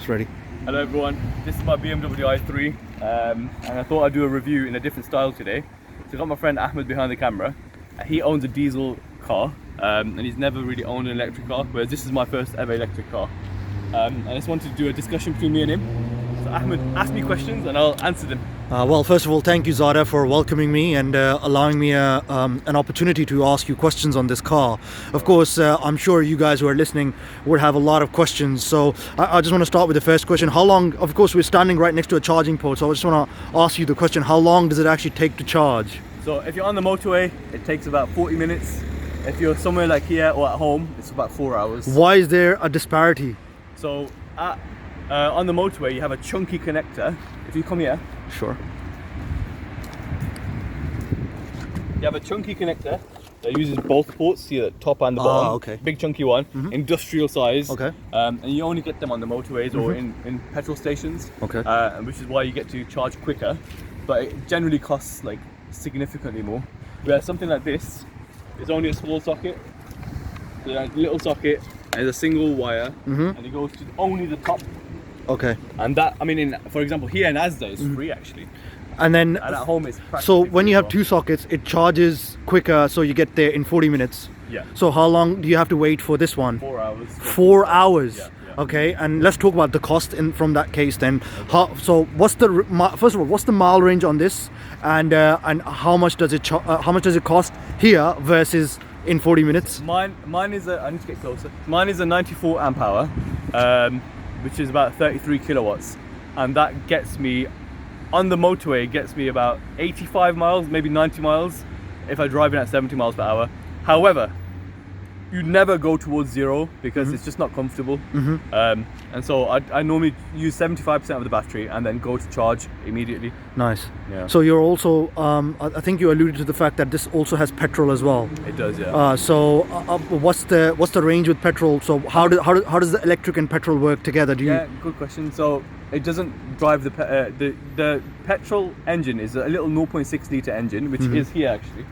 It's ready. Hello everyone, this is my BMW i3 and I thought I'd do a review in a different style today. So I got my friend Ahmed behind the camera. He owns a diesel car and he's never really owned an electric car, whereas this is my first ever electric car. And I just wanted to do a discussion between me and him. So Ahmed, ask me questions and I'll answer them. Well, first of all, thank you, Zara, for welcoming me and allowing me an opportunity to ask you questions on this car. Of course, I'm sure you guys who are listening would have a lot of questions. So I just want to start with the first question. How long, of course, we're standing right next to a charging port. So I just want to ask you the question, how long does it actually take to charge? So if you're on the motorway, it takes about 40 minutes. If you're somewhere like here or at home, it's about 4 hours. Why is there a disparity? So on the motorway, you have a chunky connector. If you come here, Sure. you have a chunky connector that uses both ports, see the top and the bottom. Okay. Big chunky one, industrial size. Okay. And you only get them on the motorways or in petrol stations. Okay. Which is why you get to charge quicker, but it generally costs like significantly more. Whereas something like this is only a small socket, so a little socket, and it's a single wire, and it goes to only the top. Okay. And that, I mean, for example, here in Asda, it's free actually. And then, And at home, it's practically so when free you as have two sockets, it charges quicker, so you get there in 40 minutes. Yeah. So how long do you have to wait for this one? 4 hours. 4 hours. Yeah. Okay, and let's talk about the cost from that case then. So what's the first of all, what's the mile range on this, and how much does it cost here versus in 40 minutes? Mine is I need to get closer. Mine is a 94 amp hour, which is about 33 kilowatts, and that gets me on the motorway. It gets me about 85 miles, maybe 90 miles, if I drive in at 70 miles per hour. However, you never go towards zero because it's just not comfortable. And so I normally use 75% of the battery and then go to charge immediately. Nice. Yeah. So you're also, I think you alluded to the fact that this also has petrol as well. It does, yeah. So what's the range with petrol? So how does the electric and petrol work together? Yeah, good question. So it doesn't drive the petrol engine is a little 0.6 litre engine, which is here actually.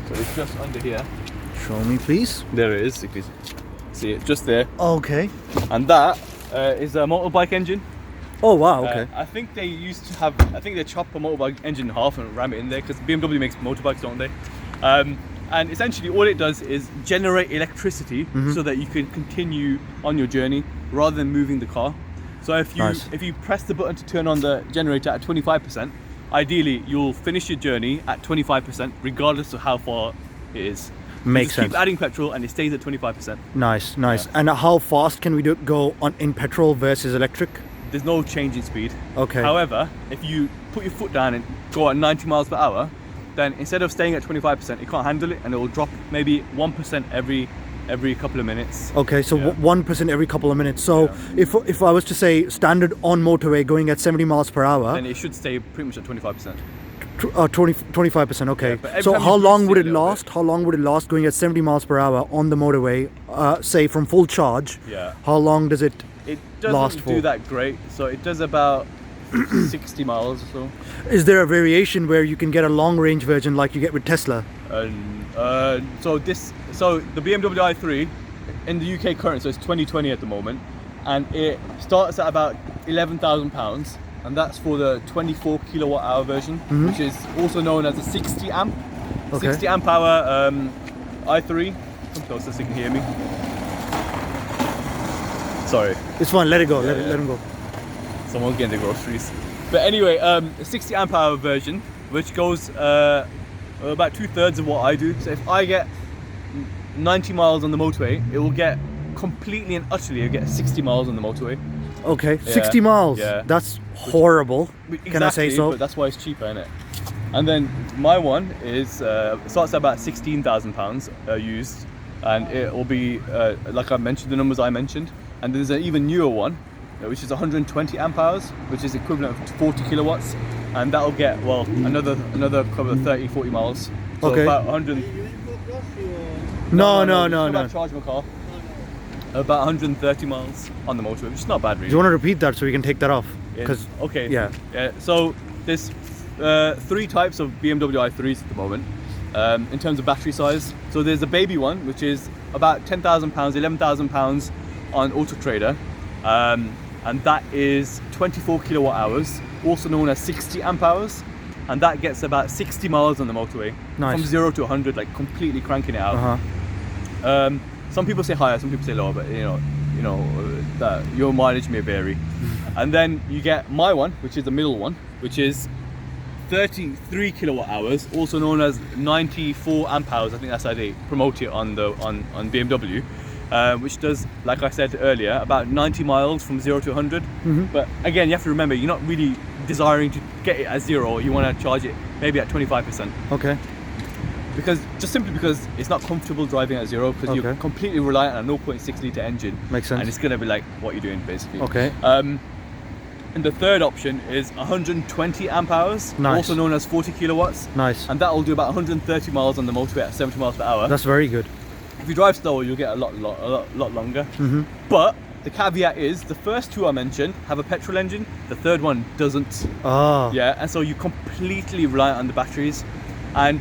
So it's just under here. Show me, please. There it is. You can see it just there. Okay. And that is a motorbike engine. Oh wow. Okay. I think they used to have. I think they chop a motorbike engine in half and ram it in there because BMW makes motorbikes, don't they? And essentially, all it does is generate electricity so that you can continue on your journey rather than moving the car. So if you press the button to turn on the generator at 25%, ideally you'll finish your journey at 25%, regardless of how far it is. Makes sense. Keep adding petrol and it stays at 25%. Nice. Yeah. And how fast can we go on in petrol versus electric? There's no change in speed. Okay. However, if you put your foot down and go at 90 miles per hour, then instead of staying at 25%, it can't handle it and it will drop maybe 1% every couple of minutes. Okay, so 1% every couple of minutes. So if I was to say standard on motorway going at 70 miles per hour, then it should stay pretty much at 25%. 25%. Okay. Yeah, so time how you long boost would it it a little last? How long would it last going at 70 miles per hour on the motorway? Say from full charge. Yeah. How long does it It last doesn't for? do that great, so it does about 60 miles or so. Is there a variation where you can get a long range version like you get with Tesla? So the BMW i3 in the UK current, so it's 2020 at the moment, and it starts at about £11,000, and that's for the 24 kilowatt hour version, which is also known as a 60 amp. Okay. 60 amp hour i3. Come closer so you can hear me. Sorry. It's fine. Let it go. Let yeah. him go. Someone's getting the groceries. But anyway, a 60 amp hour version, which goes about 2/3 of what I do. So if I get 90 miles on the motorway, it will get completely and utterly, it'll get 60 miles on the motorway. Okay, Yeah. 60 miles. Yeah. That's horrible. Exactly, Can I say so? But that's why it's cheaper, isn't it? And then my one is starts at about £16,000 used, and it will be like I mentioned, the numbers I mentioned. And there's an even newer one, which is 120 amp hours, which is equivalent to 40 kilowatts, and that'll get another couple of 30-40 miles. So Okay. about 100. No. Charge my car. About 130 miles on the motorway, which is not bad really. Do you want to repeat that so we can take that off? Because Okay. yeah. So there's 3 types of BMW i3s at the moment. in terms of battery size. So there's a baby one, which is about £10,000, £11,000 on Auto Trader, and that is 24 kilowatt hours, also known as 60 amp hours, and that gets about 60 miles on the motorway. Nice. From 0 to 100, like completely cranking it out. Some people say higher, some people say lower, but that your mileage may vary. And then you get my one, which is the middle one, which is 33 kilowatt hours, also known as 94 amp hours. I think that's how they promote it on BMW, which does, like I said earlier, about 90 miles from 0 to 100. But again, you have to remember, you're not really desiring to get it at 0. You want to charge it maybe at 25%. Okay. Simply because it's not comfortable driving at 0, because you're completely reliant on a 0.6 litre engine. Makes sense. And it's going to be like what you're doing basically. Okay. And the third option is 120 amp hours, Nice. also known as 40 kilowatts. Nice. And that will do about 130 miles on the motorway at 70 miles per hour. That's very good. If you drive slower, you'll get a lot longer. But the caveat is, the first two I mentioned have a petrol engine, the third one doesn't. Yeah, and so you completely rely on the batteries. And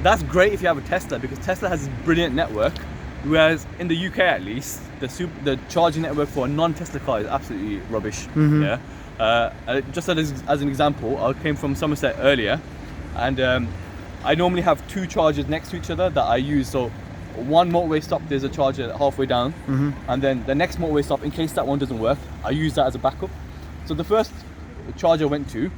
that's great if you have a Tesla, because Tesla has this brilliant network, whereas in the UK at least, the charging network for a non-Tesla car is absolutely rubbish. Yeah. Just as an example, I came from Somerset earlier, and I normally have two chargers next to each other that I use. So one motorway stop, there's a charger halfway down, and then the next motorway stop, in case that one doesn't work, I use that as a backup. So the first charger I went to,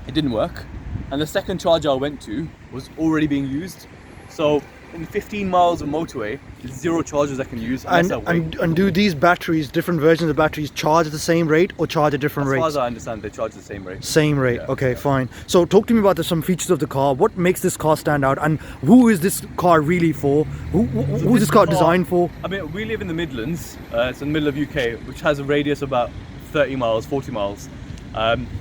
it didn't work, and the second charger I went to was already being used. So in 15 miles of motorway, there's 0 chargers I can use. And do these batteries, different versions of batteries, charge at the same rate or charge at different rates? As far as I understand, they charge the same rate. Same rate. Yeah. Okay, fine. So talk to me about some features of the car. What makes this car stand out, and who is this car really for? Who's this car designed for? I mean, we live in the Midlands. It's in the middle of UK, which has a radius of about 30 miles, 40 miles.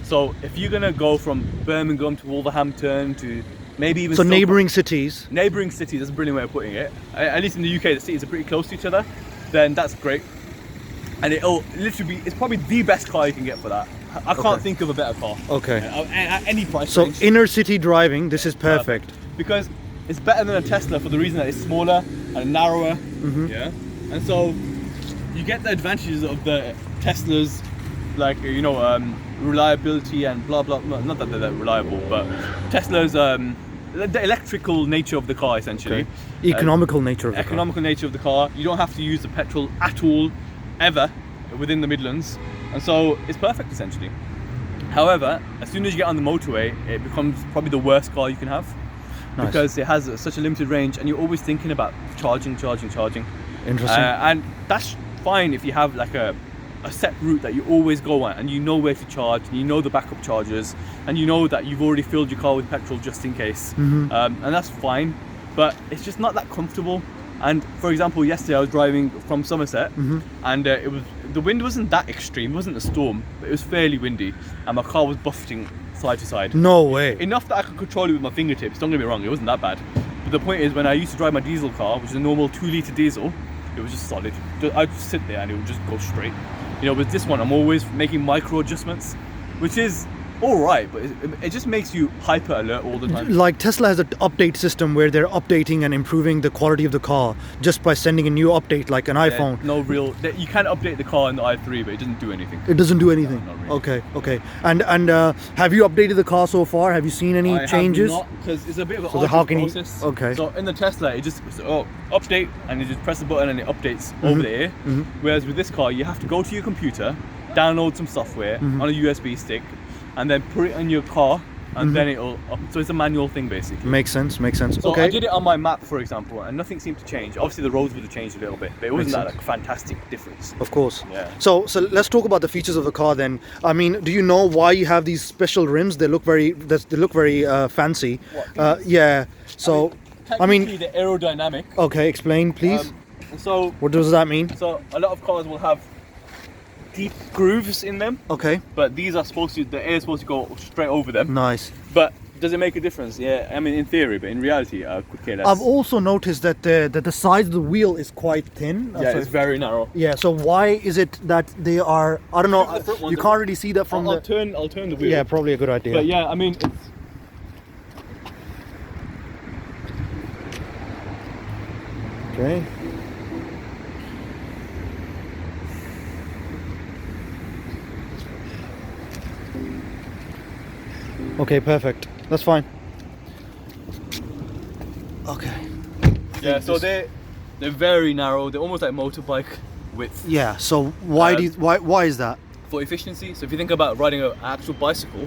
So if you're gonna go from Birmingham to Wolverhampton to maybe even neighbouring cities. Neighbouring cities, that's a brilliant way of putting it. At least in the UK, the cities are pretty close to each other. Then that's great. And it'll literally be, it's probably the best car you can get for that. I can't think of a better car. Okay. At any price So range. inner city driving, this is perfect. Because it's better than a Tesla for the reason that it's smaller and narrower. Yeah. And so you get the advantages of the Teslas, like reliability and blah blah blah. Not that they're that reliable, but Tesla's the electrical nature of the car, essentially. Economical nature of the Economical nature of the car. You don't have to use the petrol at all, ever, within the Midlands, and so it's perfect essentially. However, as soon as you get on the motorway, it becomes probably the worst car you can have. Nice. Because it has such a limited range, and you're always thinking about charging. Interesting. And that's fine if you have like a set route that you always go on, and you know where to charge, and you know the backup chargers, and you know that you've already filled your car with petrol just in case. And that's fine, but it's just not that comfortable. And for example, yesterday I was driving from Somerset, and the wind wasn't that extreme, it wasn't a storm, but it was fairly windy, and my car was buffeting side to side. No way. Enough that I could control it with my fingertips. Don't get me wrong, it wasn't that bad. But the point is, when I used to drive my diesel car, which is a normal 2-litre diesel, it was just solid. I'd just sit there and it would just go straight. With this one, I'm always making micro adjustments, which is all right, but it just makes you hyper alert all the time. Like Tesla has an update system where they're updating and improving the quality of the car just by sending a new update, like an iPhone. You can update the car in the i3, but it doesn't do anything. It doesn't do anything. No, not really. Okay. And have you updated the car so far? Have you seen any changes? I have not, because it's a bit of So an how can process. Okay. So in the Tesla, it just update, and you just press the button and it updates over the air. Whereas with this car, you have to go to your computer, download some software on a USB stick, and then put it on your car, and then it'll so it's a manual thing basically. Makes sense. So okay. I did it on my map, for example, and nothing seemed to change. Obviously the roads would have changed a little bit, but it wasn't that like fantastic difference. Of course. Yeah. So let's talk about the features of the car then. I mean, do you know why you have these special rims? They look very fancy. Yeah. So technically they're aerodynamic. Okay, explain please. So what does that mean? So a lot of cars will have deep grooves in them. Okay. But these are the air is supposed to go straight over them. Nice. But does it make a difference? Yeah, I mean in theory, but in reality, could care less. I've also noticed that the size of the wheel is quite thin. Yeah, it's very narrow. Yeah, so why is it that they are? I don't know. You can't really see that from I'll turn the wheel. Yeah, probably a good idea. But yeah, I mean, Okay. Okay, perfect. That's fine. Okay. Yeah, so they're very narrow. They're almost like motorbike width. Yeah. So why why is that? For efficiency. So if you think about riding an actual bicycle,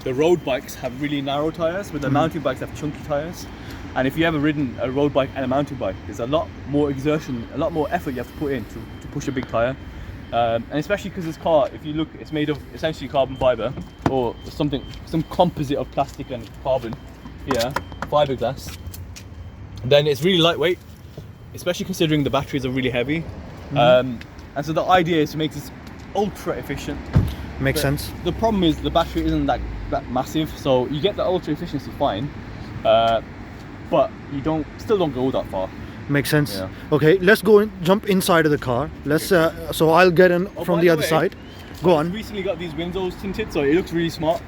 the road bikes have really narrow tires, but the mountain bikes have chunky tires. And if you ever ridden a road bike and a mountain bike, there's a lot more exertion, a lot more effort you have to put in to push a big tire. And especially because this car, if you look, it's made of essentially carbon fiber or some composite of plastic and carbon here, fiberglass. Then it's really lightweight, especially considering the batteries are really heavy. And so the idea is to make this ultra efficient. Makes sense. The problem is the battery isn't that massive, so you get the ultra efficiency fine, but you still don't go that far. Makes sense. Yeah. Okay, let's go and jump inside of the car. Let's. So I'll get in from the other side. Go on. I've recently got these windows tinted, so it looks really smart.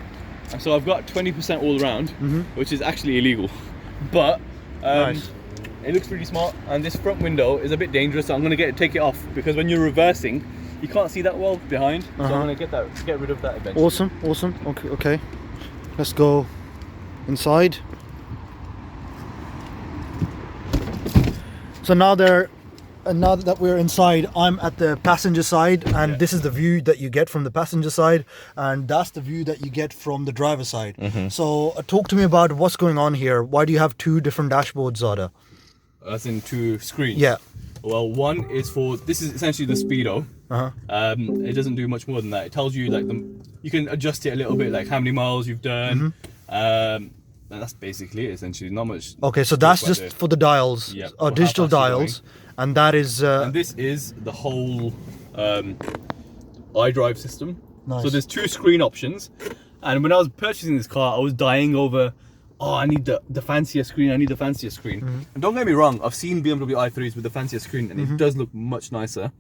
And so I've got 20% all around, which is actually illegal, but Nice. it looks really smart. And this front window is a bit dangerous, so I'm gonna take it off because when you're reversing, you can't see that well behind. So I'm gonna get rid of that eventually. Awesome. Okay. Let's go inside. So now that we're inside, I'm at the passenger side, and this is the view that you get from the passenger side, and that's the view that you get from the driver's side. So talk to me about what's going on here. Why do you have two different dashboards, Zada? As in two screens. Yeah. Well, one is this is essentially the speedo. It doesn't do much more than that. It tells you like you can adjust it a little bit, like how many miles you've done. And that's basically it, essentially, not much. Okay, so that's just for the dials, digital dials, and that is. And this is the whole iDrive system. Nice. So there's two screen options, and when I was purchasing this car, I was dying over. Oh, I need the fancier screen. I need the fancier screen. And don't get me wrong, I've seen BMW i3s with the fancier screen, and it does look much nicer.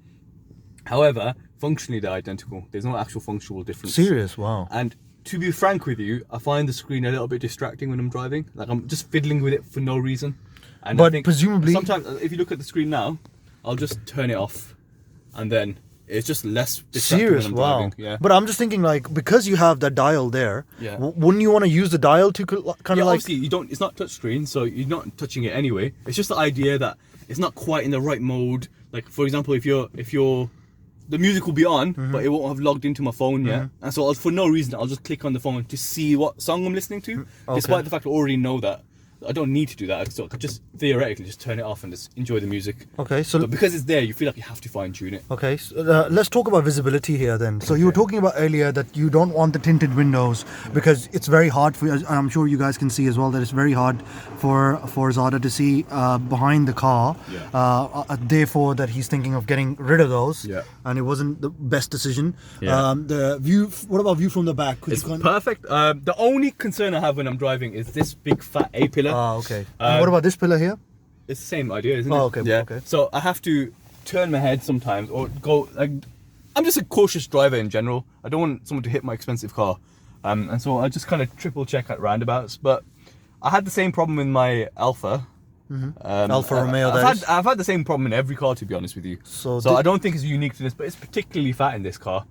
However, functionally they're identical. There's no actual functional difference. Serious? Wow. And to be frank with you, I find the screen a little bit distracting when I'm driving. Like I'm just fiddling with it for no reason. And But I think presumably, sometimes if you look at the screen now, I'll just turn it off, and then it's just less distracting serious? when I'm Wow. driving. Yeah. But I'm just thinking, like, because you have that dial there, Yeah. wouldn't you want to use the dial to kind of Yeah, like? obviously you don't. It's not touch screen, so you're not touching it anyway. It's just the idea that it's not quite in the right mode. Like for example, if you're the music will be on, but it won't have logged into my phone yet. And so for no reason, I'll just click on the phone to see what song I'm listening to, despite the fact I already know that. I don't need to do that. So I could just theoretically just turn it off and just enjoy the music. Okay, so But because it's there, you feel like you have to fine tune it. okay, so, let's talk about visibility here then. So you were talking about earlier that you don't want the tinted windows because it's very hard for you. I'm sure you guys can see as well that it's very hard for Zada to see behind the car. Therefore, that he's thinking of getting rid of those. Yeah. And it wasn't the best decision. Yeah. The view. What about view from the back? Could It's perfect. The only concern I have when I'm driving is this big fat A pillar. Ah, okay. And what about this pillar here? It's the same idea, isn't it? Oh, okay. Yeah. Okay. So I have to turn my head sometimes or go like I'm just a cautious driver in general. I don't want someone to hit my expensive car. And so I just kind of triple check at roundabouts. But I had the same problem in my Alfa. Alfa Romeo. I've had the same problem in every car, to be honest with you. So I don't think it's unique to this, but it's particularly fat in this car.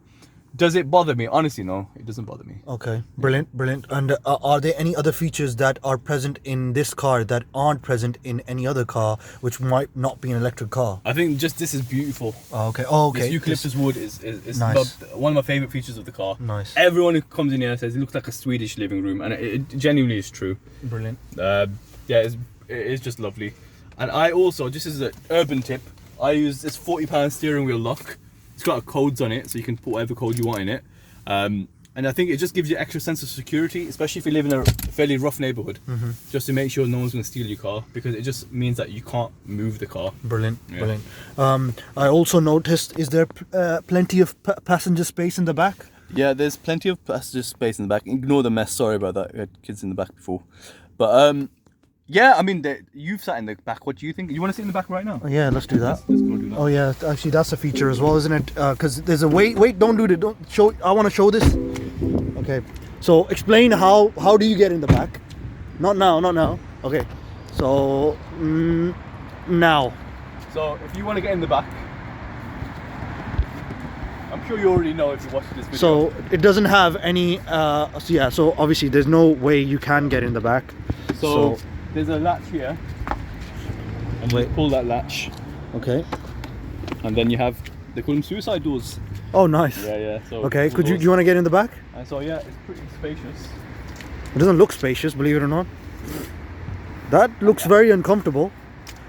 Does it bother me? Honestly, no, it doesn't bother me. Okay, brilliant. And are there any other features that are present in this car that aren't present in any other car, which might not be an electric car? I think just this is beautiful. Okay. This eucalyptus wood is Nice. one of my favorite features of the car. Nice. Everyone who comes in here says it looks like a Swedish living room, and it genuinely is true. Brilliant. It is just lovely. And I also, just as an urban tip, I use this £40 steering wheel lock. It's got codes on it, so you can put whatever code you want in it. And I think it just gives you extra sense of security, especially if you live in a fairly rough neighborhood, just to make sure no one's going to steal your car, because it just means that you can't move the car. Brilliant. I also noticed, is there plenty of passenger space in the back? Yeah, there's plenty of passenger space in the back. Ignore the mess, sorry about that. We had kids in the back before. But yeah, I mean, you've sat in the back. What do you think? You want to sit in the back right now? Oh, yeah, let's do that. Let's go do that. Oh yeah, actually that's a feature as well, isn't it? Because there's a wait, don't do that. Don't show. I want to show this. Okay, so explain how do you get in the back? Not now. Okay, so now. So if you want to get in the back, I'm sure you already know if you watched this video. So it doesn't have any. So obviously there's no way you can get in the back. So there's a latch here, and you pull that latch, Okay. and then you have, they call them suicide doors. Oh, nice. Yeah. So Okay. Do you want to get in the back? And so yeah, it's pretty spacious. It doesn't look spacious, believe it or not. That looks very uncomfortable.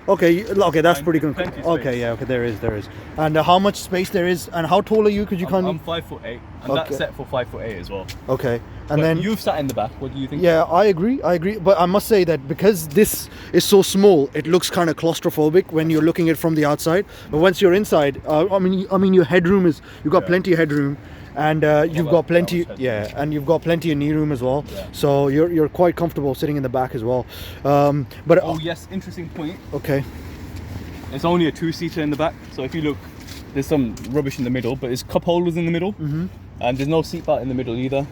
Okay, that's pretty good. Plenty of Okay, space. yeah, okay, there is. And how much space there is, and how tall are you? Could you I'm 5'8", and Okay. that's set for 5'8" as well. Okay, But and then you've sat in the back. What do you think? yeah, I agree. But I must say that because this is so small, it looks kind of claustrophobic when you're looking at it from the outside. But once you're inside, I mean, your headroom is, you've got plenty of headroom, and you've got plenty, and you've got plenty of knee room as well. Yeah. So you're quite comfortable sitting in the back as well. But Oh yes, interesting point. okay, It's only a two-seater in the back, so if you look, there's some rubbish in the middle, but there's cup holders in the middle, and there's no seatbelt in the middle either.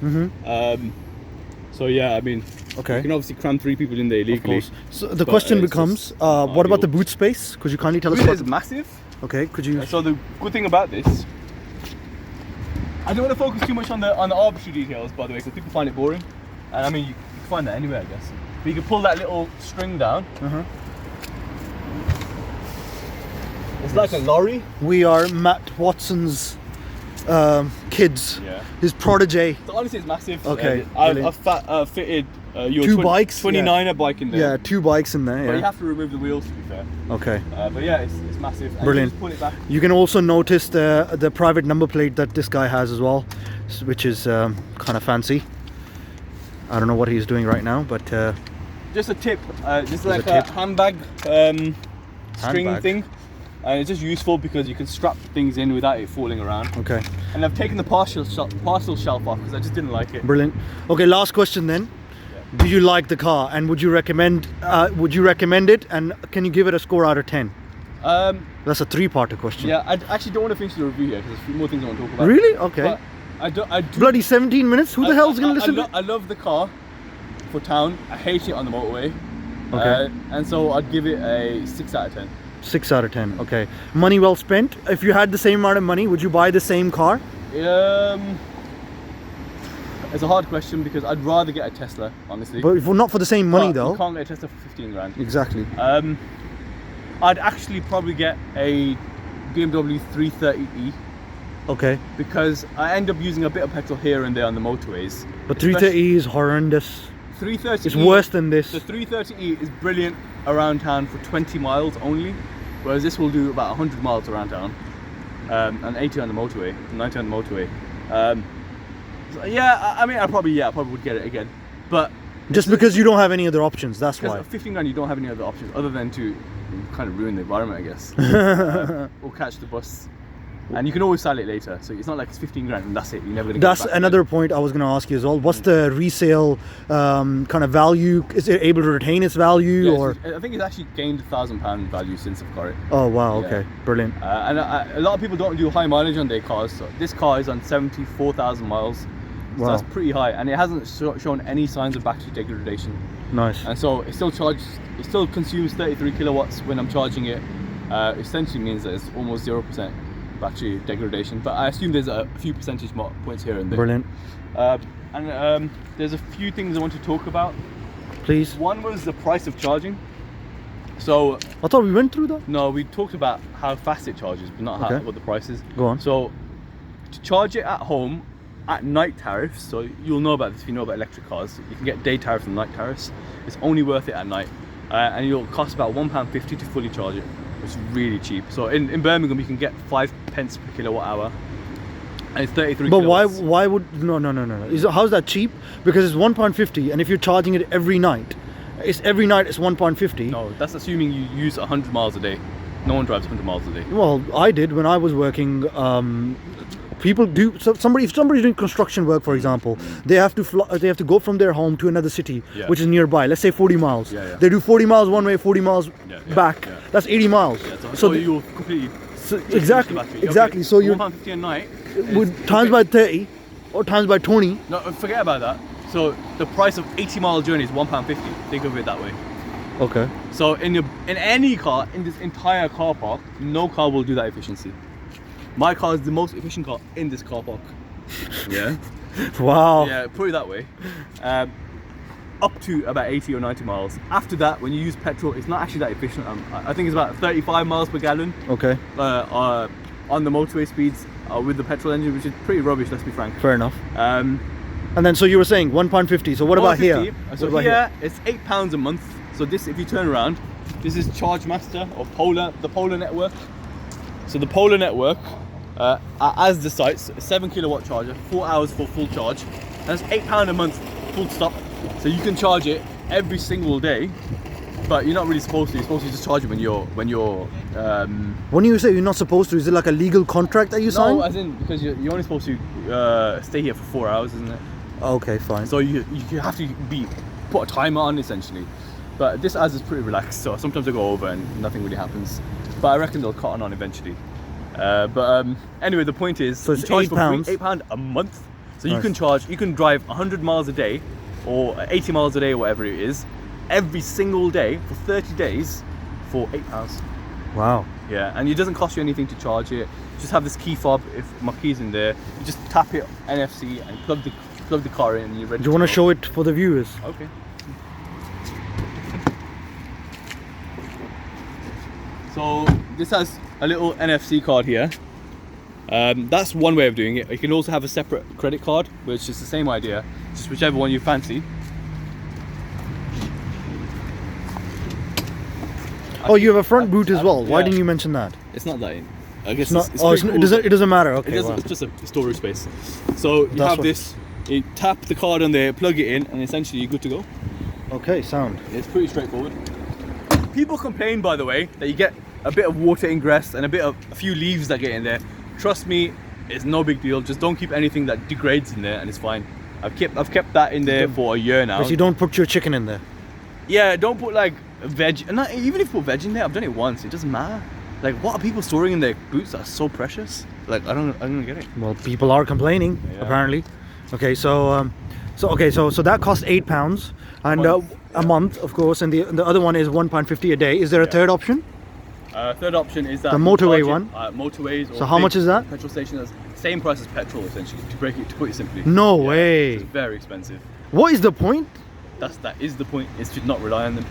So yeah, I mean, okay. you can obviously cram 3 people in there illegally. Of course. So the question it's becomes, just what about the ideal. boot space? Could you kindly tell us Boot about? is massive. Okay, could you? So the good thing about this, I don't want to focus too much on the arbitrary details, by the way, because people find it boring. And I mean, you can find that anywhere, I guess. But you can pull that little string down. It's like a lorry. We are Matt Watson's kids. Yeah. His protege. So honestly, it's massive. Okay, I've fitted your 2 bikes. 29er bike in there. Yeah, 2 bikes in there. But you Yeah. have to remove the wheels, to be fair. Okay. But yeah, it's massive. And Brilliant. You just pull it back. You can also notice the private number plate that this guy has as well, which is kind of fancy. I don't know what he's doing right now, but Just a tip. Just like a a tip. handbag string Handbag. thing. And it's just useful because you can strap things in without it falling around. okay, And I've taken the parcel shelf off because I just didn't like it. brilliant. Okay, last question then. Do you like the car, and would you recommend it, and can you give it a score out of 10? That's a 3-parter question. Yeah, I actually don't want to finish the review here because there's a few more things I want to talk about. Really? Okay. But I do. Bloody 17 minutes? Who the hell's going to listen to I love the car for town. I hate it on the motorway. Okay. And so I'd give it a 6 out of 10. 6 out of 10. Okay. Money well spent. If you had the same amount of money, would you buy the same car? It's a hard question because I'd rather get a Tesla, honestly. But not for the same money, But though. You can't get a Tesla for 15 grand. Exactly. I'd actually probably get a BMW 330e Okay. because I end up using a bit of petrol here and there on the motorways. But 330e is horrendous. 330e. It's worse than this. The 330e is brilliant around town for 20 miles only, whereas this will do about 100 miles around town, and 80 on the motorway, 90 on the motorway. So yeah, I mean, I probably would get it again, but Just because you don't have any other options, that's because why. at 15 grand you don't have any other options other than to kind of ruin the environment, I guess, or catch the bus. And you can always sell it later, so it's not like it's 15 grand and that's it. You're never gonna get That's it back another again. point I was going to ask you as well. What's the resale kind of value? Is it able to retain its value, Yeah, or? I think it's actually gained £1,000 value since I've got it. Oh wow! Yeah. Okay, brilliant. And a lot of people don't do high mileage on their cars. So this car is on 74,000 miles. So Wow. that's pretty high, and it hasn't shown any signs of battery degradation. Nice. And so it still consumes 33 kilowatts when I'm charging it. Essentially means that it's almost 0% battery degradation. But I assume there's a few percentage points here and there. Brilliant. There's a few things I want to talk about. Please. One was the price of charging. So I thought we went through that. no, we talked about how fast it charges, but not Okay. what the price is. Go on. So to charge it at home at night tariffs, so you'll know about this if you know about electric cars. You can get day tariffs and night tariffs. It's only worth it at night, and it'll cost about £1.50 to fully charge it, which is really cheap. So in Birmingham you can get 5 pence per kilowatt hour, and it's 33 But kilowatts. why would no? How's that cheap? Because it's £1.50, and if you're charging it every night, it's £1.50. No, that's assuming you use 100 miles a day. No one drives 100 miles a day. Well, I did when I was working. People do. So if somebody's doing construction work, for example, they have to go from their home to another city, Yeah. which is nearby. Let's say 40 miles. Yeah, yeah. They do 40 miles one way, 40 miles Yeah, back. yeah. That's 80 miles. Yeah, so you'll completely exactly, exactly. So you're £1.50 a night. with times by 30 or times by 20. No, forget about that. So the price of 80-mile journey is £1.50. Think of it that way. Okay. So in any car in this entire car park, no car will do that efficiency. My car is the most efficient car in this car park. Yeah. Wow. Yeah, put it that way. Up to about 80 or 90 miles. After that, when you use petrol, it's not actually that efficient. I think it's about 35 miles per gallon. Okay. On the motorway speeds with the petrol engine, which is pretty rubbish, let's be frank. Fair enough. And then, so you were saying £1.50. So what about here? So what about here, it's £8 a month. So this, if you turn around, this is Charge Master or the Polar network. So the Polar network, as the sites, a 7 kilowatt charger, 4 hours for full charge. That's £8 a month, full stop. So you can charge it every single day, but you're not really supposed to. You're supposed to just charge it when you're. When you say you're not supposed to, is it like a legal contract that you sign? No, as in because you're only supposed to stay here for 4 hours, isn't it? Okay, fine. So you have to put a timer on essentially. But this as is pretty relaxed, so sometimes I go over and nothing really happens. But I reckon they'll cut on evereventually. Anyway, the point is, so it's you charge £8. For £8 a month. So nice. you can drive 100 miles a day or 80 miles a day, or whatever it is, every single day for 30 days for £8. Wow. Yeah, and it doesn't cost you anything to charge it. You just have this key fob. If my key's in there, you just tap it NFC and plug the car in, and you're ready. Do you want to show it for the viewers? Okay. So this has a little NFC card here. That's one way of doing it. You can also have a separate credit card, which is the same idea, just whichever one you fancy. Oh, you have a front boot as well. Yeah. Why didn't you mention that? It's not that in. I guess It's not. it's Oh, pretty cool. it doesn't matter. Okay. Wow. It's just a storage space. So you have this. You tap the card on there, plug it in, and essentially you're good to go. Okay, sound. It's pretty straightforward. People complain, by the way, that you get a bit of water ingress and a few leaves that get in there. Trust me, it's no big deal. Just don't keep anything that degrades in there, and it's fine. I've kept that in there for a year now. But you don't put your chicken in there. Yeah, don't put like veg. And not, even if you put veg in there, I've done it once. It doesn't matter. Like, what are people storing in their boots that are so precious? Like, I don't get it. Well, people are complaining apparently. Okay, so that costs £8 and a month, of course, and the other one is £1.50 a day. Is there a third option? Third option is that the motorway one. Motorways. Or so how much is that? Petrol station. That's same price as petrol, essentially. To put it simply. No way. It's very expensive. What is the point? That is the point. Is to not rely on them.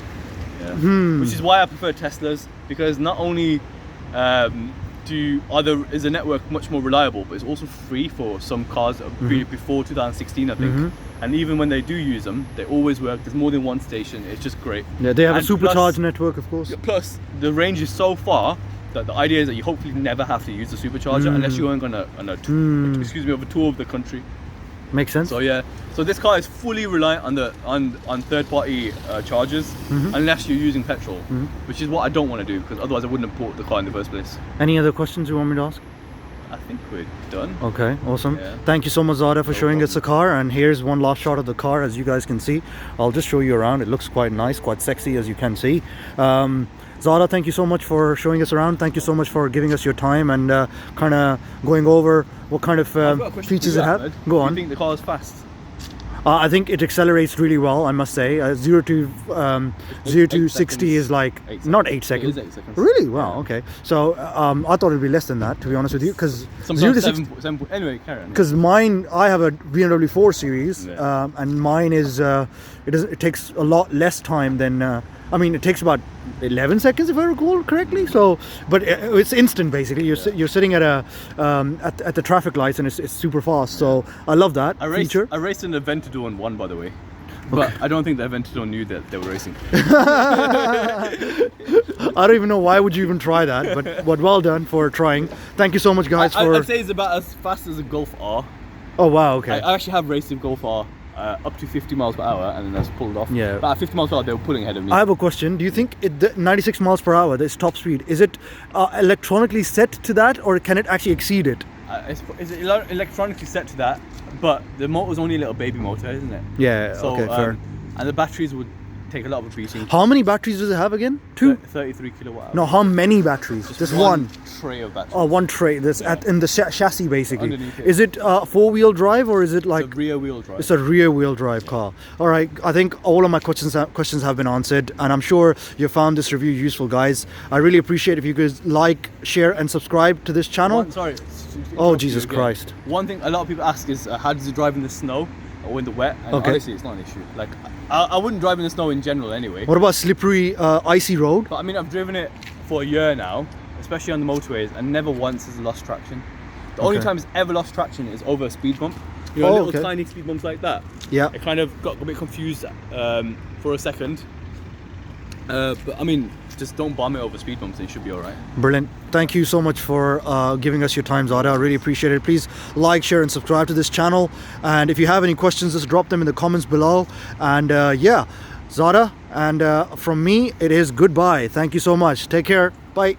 Yeah. Which is why I prefer Teslas, because not only is the network much more reliable, but it's also free for some cars before 2016, I think. And even when they do use them, they always work. There's more than one station. It's just great. Yeah, they have a supercharged network, of course. Plus, the range is so far that the idea is that you hopefully never have to use the supercharger unless you're going on a tour of the country. Makes sense. So yeah, so this car is fully reliant on third-party chargers unless you're using petrol, which is what I don't want to do, because otherwise I wouldn't have bought the car in the first place. Any other questions you want me to ask? I think we're done. Okay, awesome. Yeah. Thank you so much, Zara, for showing us the car. And here's one last shot of the car, as you guys can see. I'll just show you around. It looks quite nice, quite sexy, as you can see. Zara, thank you so much for showing us around. Thank you so much for giving us your time and kind of going over what kind of features it has. Go on. Do you think the car is fast? I think it accelerates really well, I must say. 0 to 60 is like not 8 seconds. It is 8 seconds. Really? Wow. Okay. So I thought it'd be less than that, to be honest with you, because 0 to 7. Anyway, carry on. Because mine, I have a BMW 4 Series, and mine is it takes a lot less time than. I mean, it takes about 11 seconds if I recall correctly. So, but it's instant basically. You're sitting at at the traffic lights and it's super fast. So I love that feature. I raced an Aventador and won, by the way. But I don't think the Aventador knew that they were racing. I don't even know why would you even try that, but well done for trying. Thank you so much, guys. I'd say it's about as fast as a Golf R. Oh wow, okay. I actually have raced a Golf R up to 50 miles per hour, and then I was pulled off. Yeah. But at 50 miles per hour, they were pulling ahead of me. I have a question. Do you think the 96 miles per hour, this top speed, is it electronically set to that, or can it actually exceed it? It's electronically set to that, but the motor's only a little baby motor, isn't it? Yeah. So, okay. Fair. And the batteries would take a lot of a beating. How many batteries does it have again? 2? 33 kilowatt hours. No, how many batteries? Just one. Tray of batteries. Oh, one tray. That's in the chassis basically. Underneath it. Is it 4-wheel drive or is it like? It's a rear wheel drive. It's a rear wheel drive car. All right. I think all of my questions have been answered, and I'm sure you found this review useful, guys. I really appreciate if you guys like, share, and subscribe to this channel. Sorry. Oh, Jesus Christ. One thing a lot of people ask is how does it drive in the snow or in the wet? And Okay. honestly, it's not an issue. Like I wouldn't drive in the snow in general anyway. What about slippery, icy road? But I mean, I've driven it for a year now, especially on the motorways, and never once has lost traction. The only Okay. time it's ever lost traction is over a speed bump. You know, Oh, little okay. tiny speed bumps like that. Yeah. It kind of got a bit confused for a second. But I mean, just don't bomb it over speed bumps and you should be all right. Brilliant. Thank you so much for giving us your time, Zada. I really appreciate it. Please like, share, and subscribe to this channel. And if you have any questions, just drop them in the comments below. And yeah, Zada, and from me, it is goodbye. Thank you so much. Take care. Bye.